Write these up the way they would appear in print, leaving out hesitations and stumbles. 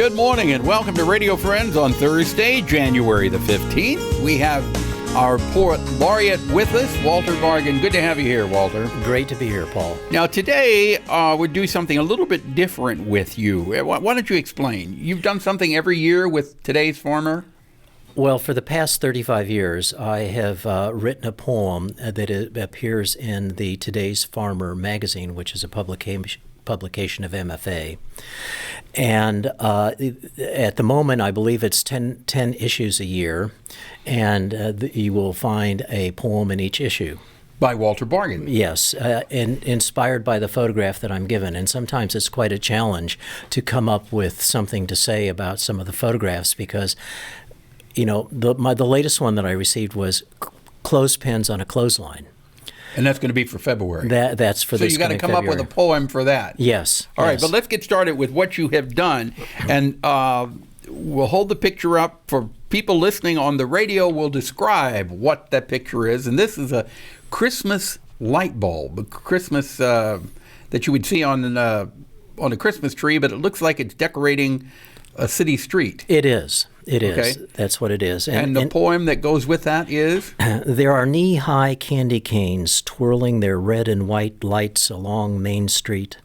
Good morning and welcome to Radio Friends on Thursday, January the 15th. We have our poet laureate with us, Walter Bargen. Good to have you here, Walter. Great to be here, Paul. Now, today we'll do something a little bit different with you. Why don't you explain? You've done something every year with Today's Farmer? Well, for the past 35 years, I have written a poem that appears in the Today's Farmer magazine, which is a publication of MFA. And at the moment, I believe it's 10 issues a year, and you will find a poem in each issue. By Walter Bargen. Yes, and inspired by the photograph that I'm given. And sometimes it's quite a challenge to come up with something to say about some of the photographs because, you know, the latest one that I received was clothespins on a clothesline. And that's going to be for February. That's for this So you got to come February. up with a poem for that. Yes. All right, yes. but let's get started with what you have done. And we'll hold the picture up for people listening on the radio. We'll describe what that picture is. And this is a Christmas light bulb, a Christmas that you would see on a Christmas tree, but it looks like it's decorating a city street. It is. It is. Okay. That's what it is. And the poem that goes with that is? There are knee-high candy canes twirling their red and white lights along Main Street.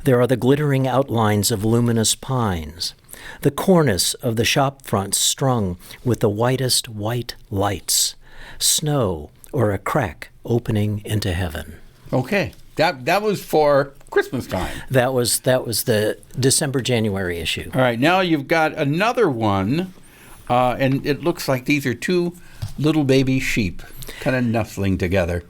There are the glittering outlines of luminous pines, the cornice of the shop fronts strung with the whitest white lights, snow or a crack opening into heaven. Okay. That was for Christmas time. That was the December-January issue. All right, now you've got another one, and it looks like these are two little baby sheep kind of nestling together.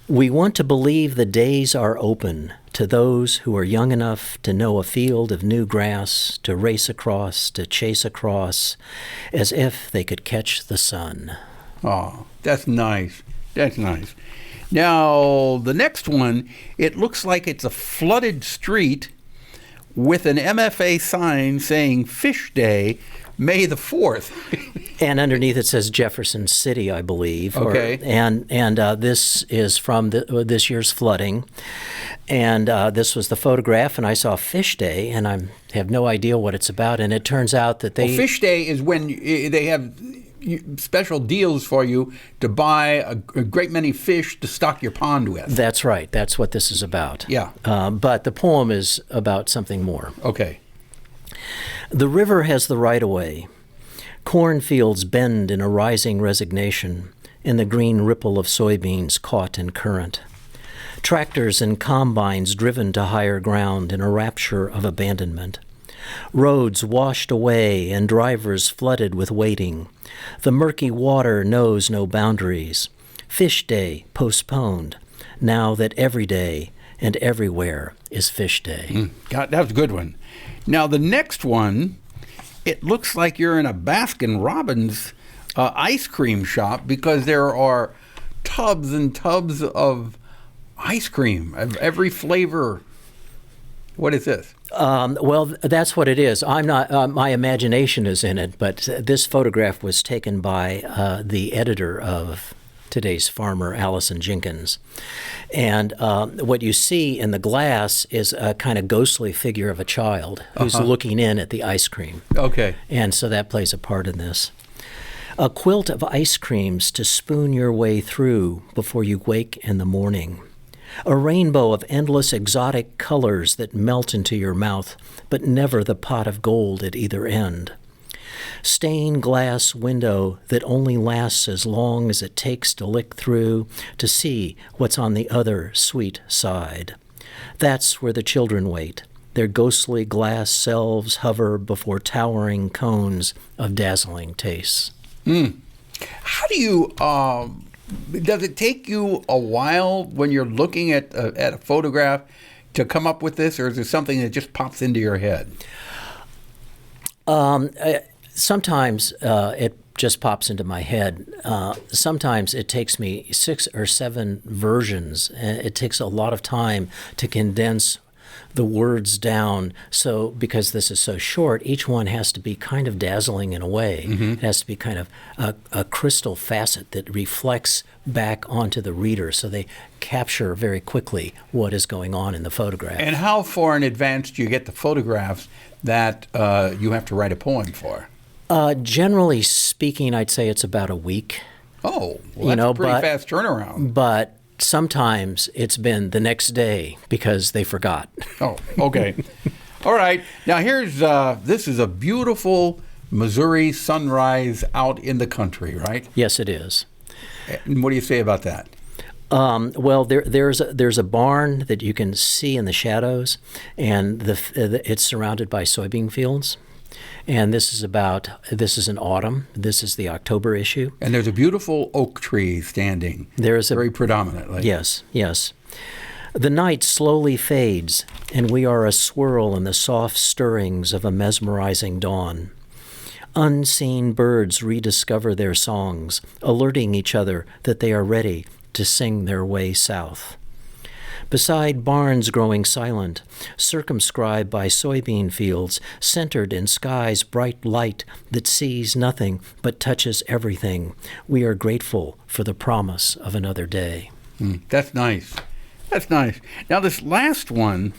We want to believe the days are open to those who are young enough to know a field of new grass, to race across, to chase across, as if they could catch the sun. Oh, that's nice. That's nice. Now, the next one, it looks like it's a flooded street with an MFA sign saying Fish Day, May the 4th. And underneath it says Jefferson City, I believe. Okay. And this is from this year's flooding. And this was the photograph, and I saw Fish Day, and I have no idea what it's about. And it turns out that Well, Fish Day is when they have special deals for you to buy a great many fish to stock your pond with. That's right. That's what this is about. Yeah. But the poem is about something more. Okay. The river has the right-of-way. Cornfields bend in a rising resignation in the green ripple of soybeans caught in current. Tractors and combines driven to higher ground in a rapture of abandonment. Roads washed away and drivers flooded with waiting. The murky water knows no boundaries. Fish Day postponed, now that every day and everywhere is Fish Day. God, that was a good one. Now, the next one, it looks like you're in a Baskin-Robbins ice cream shop because there are tubs and tubs of ice cream of every flavor. What is this? Well, that's what it is. I'm not. My imagination is in it, but this photograph was taken by the editor of Today's Farmer, Allison Jenkins. And what you see in the glass is a kind of ghostly figure of a child who's looking in at the ice cream. Okay. And so that plays a part in this. A quilt of ice creams to spoon your way through before you wake in the morning. A rainbow of endless exotic colors that melt into your mouth, but never the pot of gold at either end. Stained glass window that only lasts as long as it takes to lick through to see what's on the other sweet side. That's where the children wait. Their ghostly glass selves hover before towering cones of dazzling tastes. How do you... does it take you a while when you're looking at a photograph to come up with this, or is it something that just pops into your head? Sometimes it just pops into my head. Sometimes it takes me 6 or 7 versions. It takes a lot of time to condense the words down. So because this is so short, each one has to be kind of dazzling in a way. It has to be kind of a crystal facet that reflects back onto the reader, so they capture very quickly what is going on in the photograph. And how far in advance do you get the photographs that you have to write a poem for? Generally speaking, I'd say it's about a week. Oh, well, that's a pretty fast turnaround. But sometimes it's been the next day because they forgot. Oh, okay. All right. Now here's this is a beautiful Missouri sunrise out in the country, right? Yes, it is. And what do you say about that? Well, there's a barn that you can see in the shadows, and it's surrounded by soybean fields. And this is in autumn. This is the October issue. And there's a beautiful oak tree standing. Very predominantly. Yes, yes. The night slowly fades, and we are a swirl in the soft stirrings of a mesmerizing dawn. Unseen birds rediscover their songs, alerting each other that they are ready to sing their way south. Beside barns growing silent, circumscribed by soybean fields, centered in sky's bright light that sees nothing but touches everything, we are grateful for the promise of another day. That's nice. That's nice. Now, this last one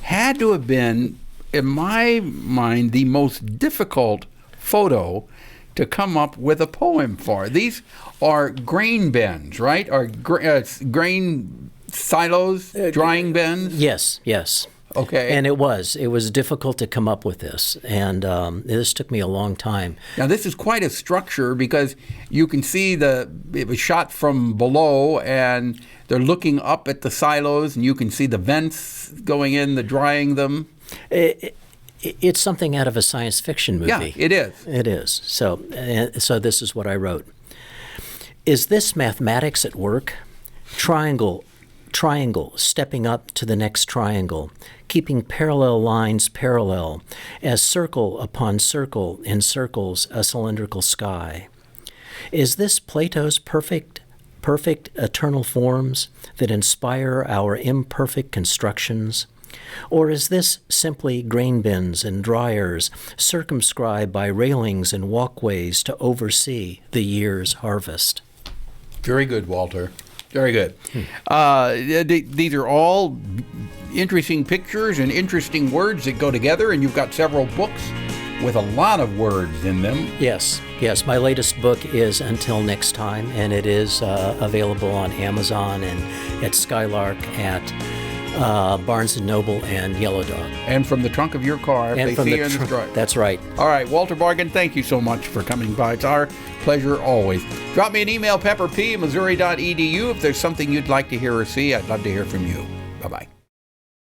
had to have been, in my mind, the most difficult photo to come up with a poem for. These are grain bins, right? Or grain silos, drying bins? Yes, yes. Okay. And it was difficult to come up with this, and this took me a long time. Now, this is quite a structure because you can see it was shot from below, and they're looking up at the silos, and you can see the vents going in, the drying them. It's something out of a science fiction movie. Yeah, it is. It is. So this is what I wrote. Is this mathematics at work? Triangle, stepping up to the next triangle, keeping parallel lines parallel, as circle upon circle encircles a cylindrical sky. Is this Plato's perfect eternal forms that inspire our imperfect constructions? Or is this simply grain bins and dryers circumscribed by railings and walkways to oversee the year's harvest? Very good, Walter. Very good. These are all interesting pictures and interesting words that go together, and you've got several books with a lot of words in them. Yes. My latest book is Until Next Time, and it is available on Amazon and at Skylark, at Barnes & Noble and Yellow Dog. And from the trunk of your car, if they see you in the drive. That's right. All right, Walter Bargen, thank you so much for coming by. It's our pleasure always. Drop me an email, pepperp@missouri.edu, if there's something you'd like to hear or see. I'd love to hear from you. Bye-bye.